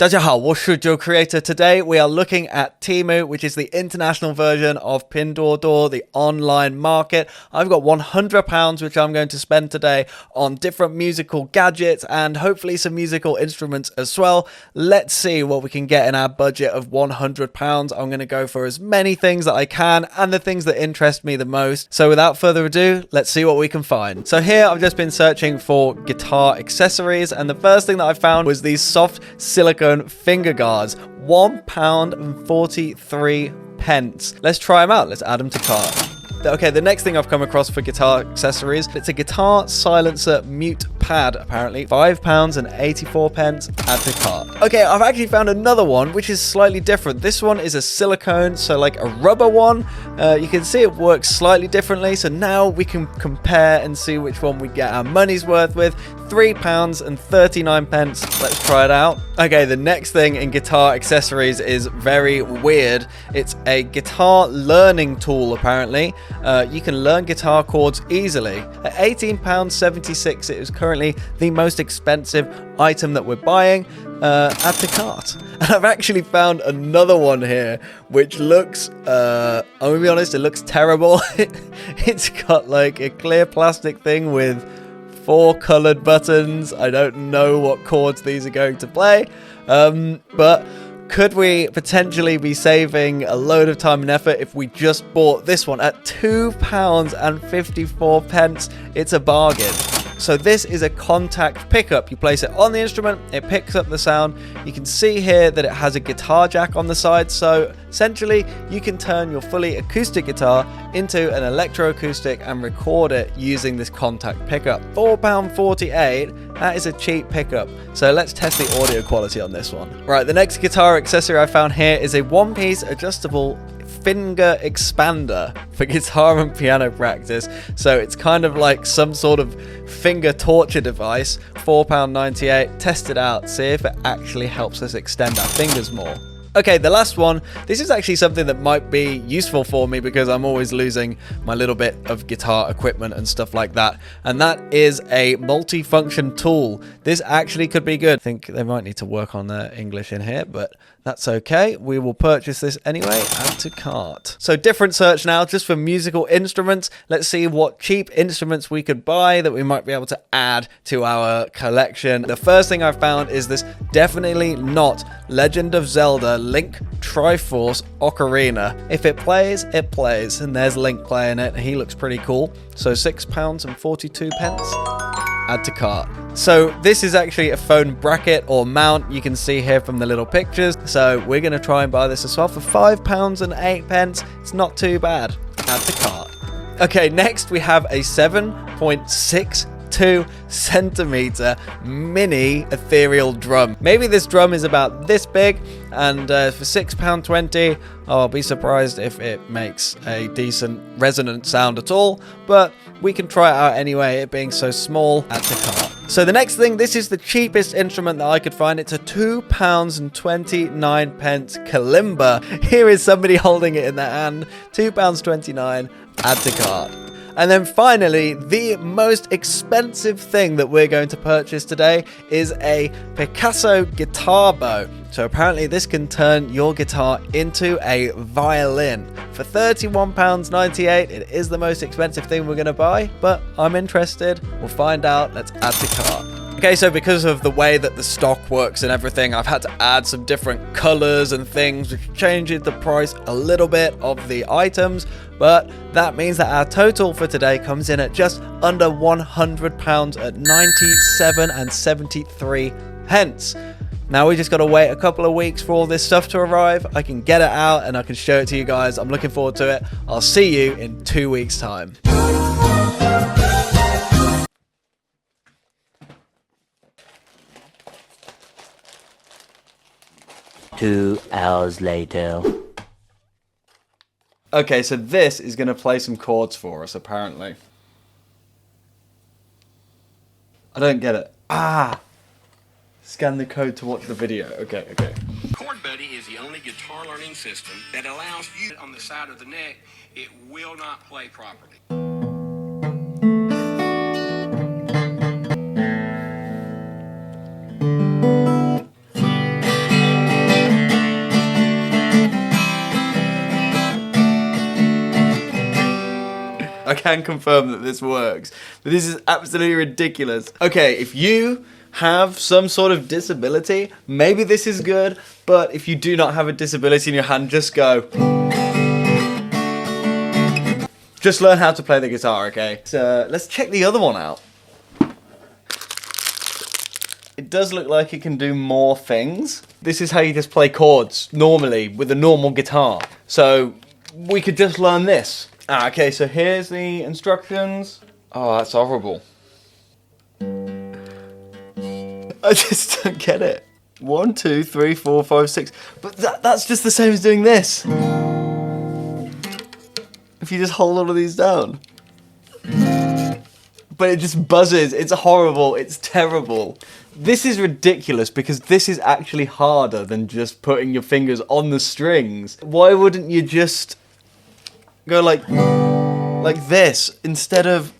大家好，我是 Joe Creator. Today we are looking at Temu, which is the international version of Pinduoduo, the online market. I've got £100 which I'm going to spend today on different musical gadgets and hopefully some musical instruments as well. Let's see what we can get in our budget of £100. I'm going to go for as many things that I can and the things that interest me the most. So without further ado, let's see what we can find. So here I've just been searching for guitar accessories, and the first thing that I found was these soft silicone finger guards. £1.43. Let's try them out. Let's add them to cart. Okay, the next thing I've come across for guitar accessories, it's a guitar silencer mute pad, apparently. £5.84. Add to cart. Okay, I've actually found another one, which is slightly different. This one is a silicone, so like a rubber one. You can see it works slightly differently, so now we can compare and see which one we get our money's worth with. £3.39. Let's try it out. Okay, the next thing in guitar accessories is very weird. It's a guitar learning tool, apparently. You can learn guitar chords easily. At £18.76, it is currently the most expensive item that we're buying. Add to cart. And I've actually found another one here, which looks, I'm gonna be honest, it looks terrible. It's got like a clear plastic thing with 4 colored buttons. I don't know what chords these are going to play, but could we potentially be saving a load of time and effort if we just bought this one at £2.54? It's a bargain. So this is a contact pickup. You place it on the instrument, it picks up the sound. You can see here that it has a guitar jack on the side, so essentially you can turn your fully acoustic guitar into an electroacoustic and record it using this contact pickup. £4.48, that is a cheap pickup. So let's test the audio quality on this one. Right, the next guitar accessory I found here is a one-piece adjustable finger expander for guitar and piano practice. So it's kind of like some sort of finger torture device. £4.98. Test it out, see if it actually helps us extend our fingers more. Okay, the last one. This is actually something that might be useful for me because I'm always losing my little bit of guitar equipment and stuff like that. And that is a multi-function tool. This actually could be good. I think they might need to work on their English in here, but that's okay. We will purchase this anyway. Add to cart. So different search now, just for musical instruments. Let's see what cheap instruments we could buy that we might be able to add to our collection. The first thing I found is this definitely not Legend of Zelda Link Triforce Ocarina. If it plays, it plays. And there's Link playing it. He looks pretty cool. So £6.42. Add to cart. So this is actually a phone bracket or mount. You can see here from the little pictures. So we're going to try and buy this as well for £5.08. It's not too bad. Add to cart. Okay, next we have a 7.62 centimeter mini ethereal drum. Maybe this drum is about this big, and for £6.20, I'll be surprised if it makes a decent resonant sound at all, but we can try it out anyway, it being so small. Add to cart. So the next thing, this is the cheapest instrument that I could find. It's a £2.29 kalimba. Here is somebody holding it in their hand. £2.29. Add to cart. And then finally, the most expensive thing that we're going to purchase today is a Picasso guitar bow. So apparently this can turn your guitar into a violin. For £31.98, it is the most expensive thing we're going to buy, but I'm interested. We'll find out. Let's add to cart. Okay, so because of the way that the stock works and everything, I've had to add some different colors and things, which changes the price a little bit of the items, but that means that our total for today comes in at just under £100 at 97.73. Now we just got to wait a couple of weeks for all this stuff to arrive. I can get it out and I can show it to you guys. I'm looking forward to it. I'll see you in 2 weeks' time. 2 hours later. Okay, so this is going to play some chords for us, apparently. I don't get it. Scan the code to watch the video. Okay. Chord Buddy is the only guitar learning system that allows you on the side of the neck, it will not play properly. I can confirm that this works. But this is absolutely ridiculous. Okay, if you have some sort of disability, maybe this is good, but if you do not have a disability in your hand, just go. Just learn how to play the guitar, okay? So let's check the other one out. It does look like it can do more things. This is how you just play chords normally with a normal guitar. So we could just learn this. Okay, so here's the instructions. Oh, that's horrible. I just don't get it. 1, 2, 3, 4, 5, 6. But that's just the same as doing this. If you just hold all of these down. But it just buzzes. It's horrible. It's terrible. This is ridiculous because this is actually harder than just putting your fingers on the strings. Why wouldn't you just go like this instead of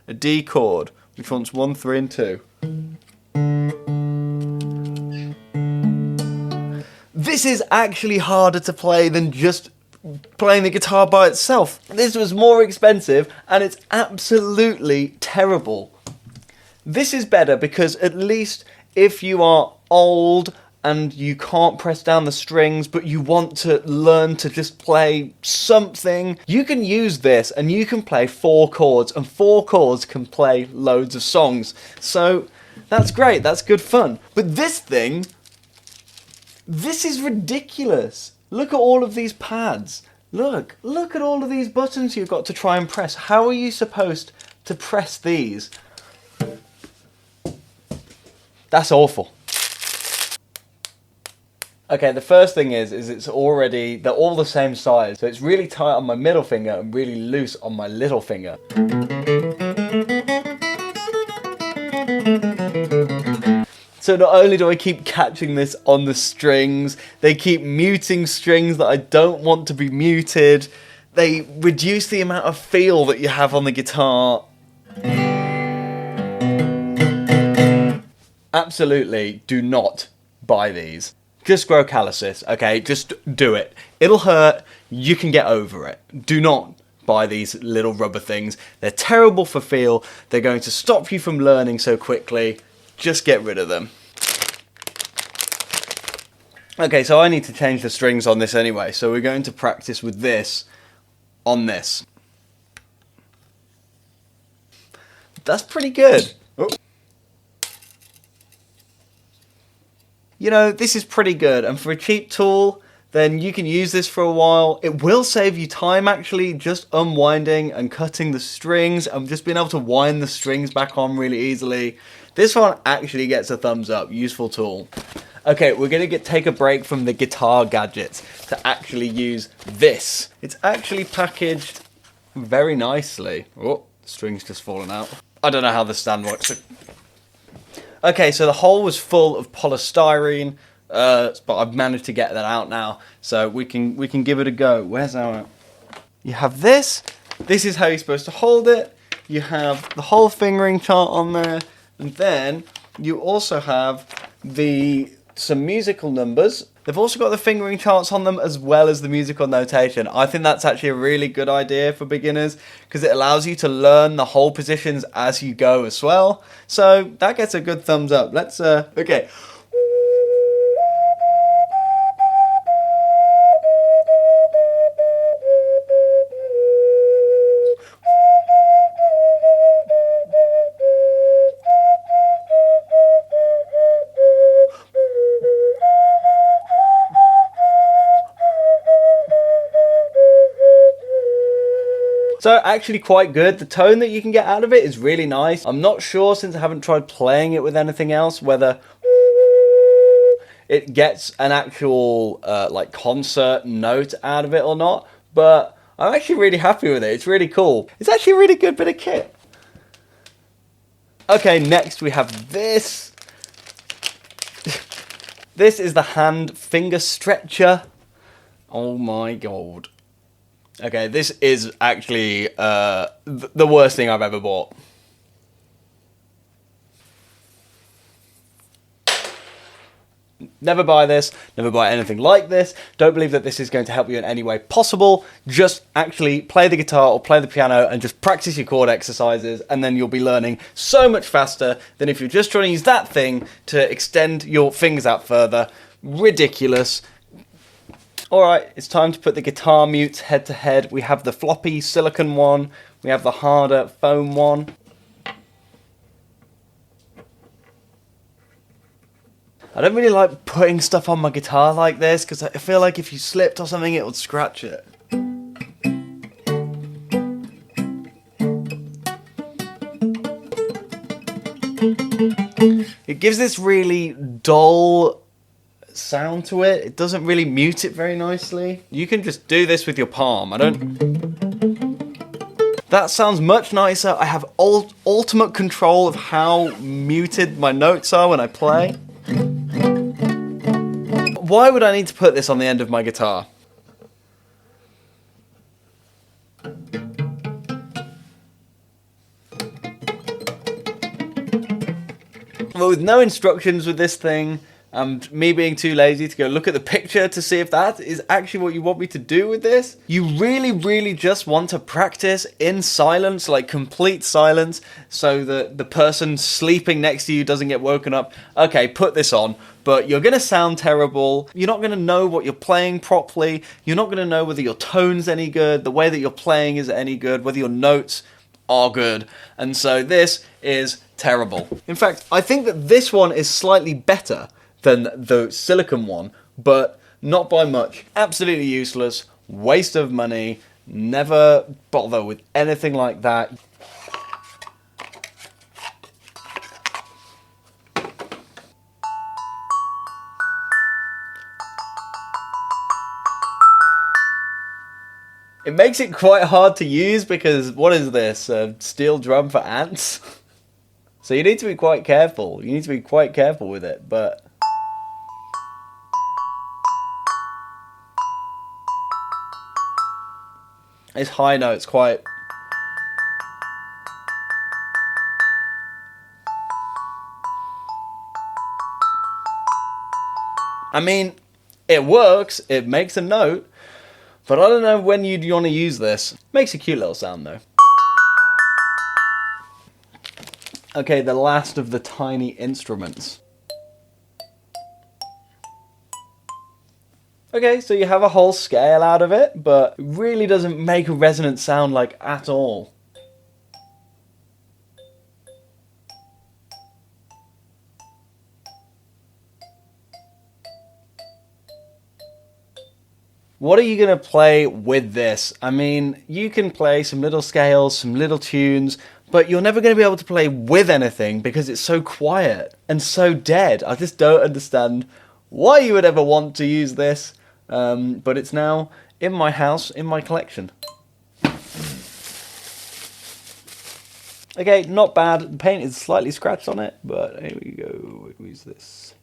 a D chord, which wants 1, 3, and 2. This is actually harder to play than just playing the guitar by itself. This was more expensive and it's absolutely terrible. This is better because at least if you are old and you can't press down the strings but you want to learn to just play something, you can use this and you can play 4 chords, and 4 chords can play loads of songs. So that's great, that's good fun. But this thing, this is ridiculous. Look at all of these pads. Look at all of these buttons you've got to try and press. How are you supposed to press these? That's awful. Okay, the first thing is it's already, they're all the same size. So it's really tight on my middle finger and really loose on my little finger. So not only do I keep catching this on the strings, they keep muting strings that I don't want to be muted. They reduce the amount of feel that you have on the guitar. Absolutely do not buy these. Just grow calluses, okay? Just do it. It'll hurt. You can get over it. Do not buy these little rubber things. They're terrible for feel. They're going to stop you from learning so quickly. Just get rid of them. Okay, so I need to change the strings on this anyway, so we're going to practice with this on this. That's pretty good. Oh. You know, this is pretty good, and for a cheap tool, then you can use this for a while. It will save you time actually, just unwinding and cutting the strings and just being able to wind the strings back on really easily. This one actually gets a thumbs up, useful tool. Okay, we're gonna take a break from the guitar gadgets to actually use this. It's actually packaged very nicely. Oh, the string's just fallen out. I don't know how the stand works. Okay, so the hole was full of polystyrene, but I've managed to get that out now, so we can give it a go. Where's our? You have this. This is how you're supposed to hold it. You have the whole fingering chart on there, and then you also have some musical numbers. They've also got the fingering charts on them as well as the musical notation. I think that's actually a really good idea for beginners because it allows you to learn the whole positions as you go as well. So that gets a good thumbs up. Let's, okay. So actually quite good. The tone that you can get out of it is really nice. I'm not sure, since I haven't tried playing it with anything else, whether it gets an actual like concert note out of it or not, but I'm actually really happy with it. It's really cool. It's actually a really good bit of kit. Okay, next we have this. This is the hand finger stretcher. Oh my god. Okay, this is actually the worst thing I've ever bought. Never buy this, never buy anything like this. Don't believe that this is going to help you in any way possible. Just actually play the guitar or play the piano and just practice your chord exercises, and then you'll be learning so much faster than if you're just trying to use that thing to extend your fingers out further. Ridiculous. Alright, it's time to put the guitar mutes head to head. We have the floppy silicone one, we have the harder foam one. I don't really like putting stuff on my guitar like this because I feel like if you slipped or something it would scratch it. It gives this really dull sound to it. It doesn't really mute it very nicely. You can just do this with your palm. That sounds much nicer. I have ultimate control of how muted my notes are when I play. Why would I need to put this on the end of my guitar? Well, with no instructions with this thing, and me being too lazy to go look at the picture to see if that is actually what you want me to do with this, you really just want to practice in silence, like complete silence, so that the person sleeping next to you doesn't get woken up. Okay, put this on, but you're going to sound terrible. You're not going to know what you're playing properly. You're not going to know whether your tone's any good, the way that you're playing is any good, whether your notes are good. And so this is terrible. In fact, I think that this one is slightly better than the silicone one, but not by much. Absolutely useless, waste of money, never bother with anything like that. It makes it quite hard to use because what is this, a steel drum for ants? So you need to be quite careful. You need to be quite careful with it, but it's high notes quite. I mean, it works, it makes a note, but I don't know when you'd want to use this. Makes a cute little sound though. Okay, the last of the tiny instruments. Okay, so you have a whole scale out of it, but it really doesn't make a resonant sound like at all. What are you going to play with this? I mean, you can play some little scales, some little tunes, but you're never going to be able to play with anything because it's so quiet and so dead. I just don't understand why you would ever want to use this, but it's now in my house, in my collection. Okay, not bad. The paint is slightly scratched on it, but here we go. We'll use this.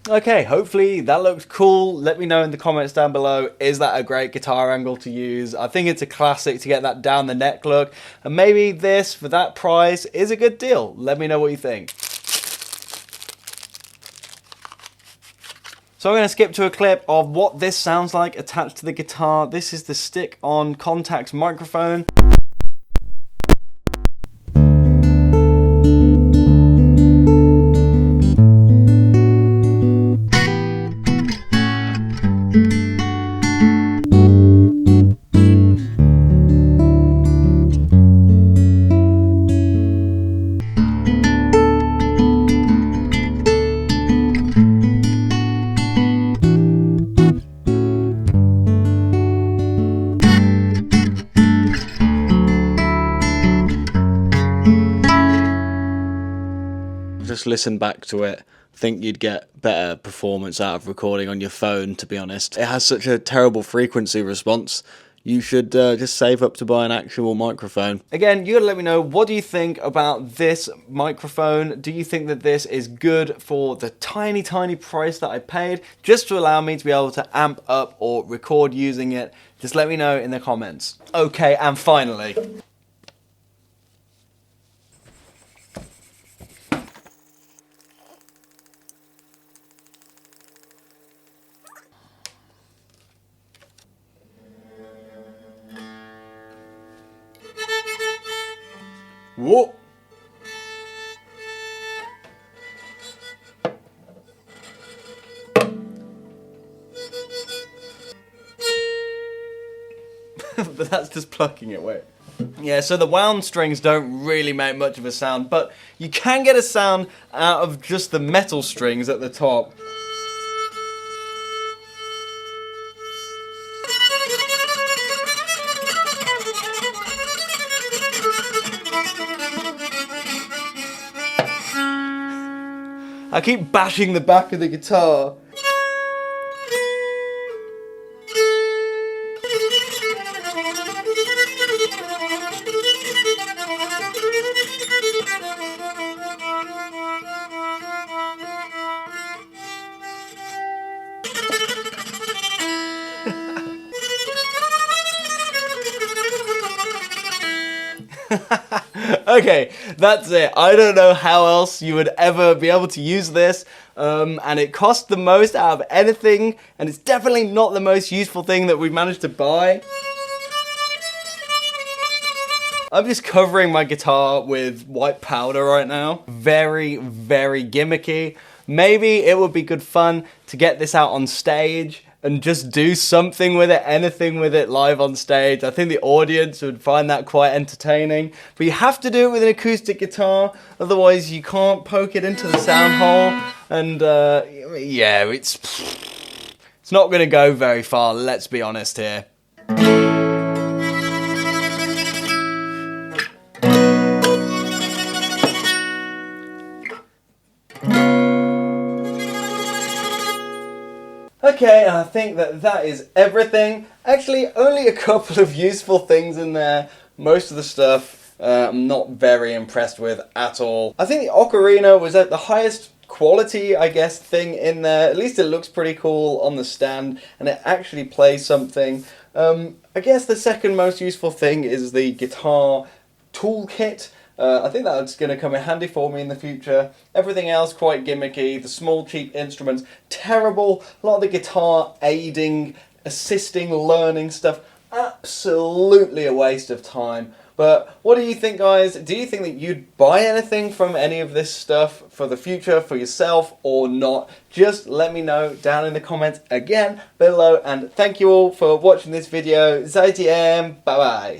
Okay, hopefully that looks cool. Let me know in the comments down below, is that a great guitar angle to use? I think it's a classic to get that down the neck look, and maybe this, for that price, is a good deal. Let me know what you think. So I'm going to skip to a clip of what this sounds like attached to the guitar. This is the stick-on contacts microphone. just listen back to it. I think you'd get better performance out of recording on your phone, to be honest. It has such a terrible frequency response. You should just save up to buy an actual microphone. Again, you gotta let me know, what do you think about this microphone? Do you think that this is good for the tiny, tiny price that I paid, just to allow me to be able to amp up or record using it? Just let me know in the comments. Okay, and finally, whoa! But that's just plucking it, wait. Yeah, so the wound strings don't really make much of a sound, but you can get a sound out of just the metal strings at the top. I keep bashing the back of the guitar. Okay, that's it. I don't know how else you would ever be able to use this, and it costs the most out of anything, and it's definitely not the most useful thing that we've managed to buy. I'm just covering my guitar with white powder right now. Very, very gimmicky. Maybe it would be good fun to get this out on stage and just do something with it, anything with it live on stage. I think the audience would find that quite entertaining. But you have to do it with an acoustic guitar, otherwise you can't poke it into the sound hole. And yeah, it's not gonna go very far, let's be honest here. Okay, and I think that is everything. Actually, only a couple of useful things in there. Most of the stuff I'm not very impressed with at all. I think the ocarina was at the highest quality, I guess, thing in there. At least it looks pretty cool on the stand, and it actually plays something. I guess the second most useful thing is the guitar toolkit. I think that's going to come in handy for me in the future. Everything else quite gimmicky. The small cheap instruments, terrible. A lot of the guitar aiding, assisting, learning stuff, absolutely a waste of time. But what do you think, guys? Do you think that you'd buy anything from any of this stuff for the future, for yourself, or not? Just let me know down in the comments again below. And thank you all for watching this video. Zaijian, bye bye.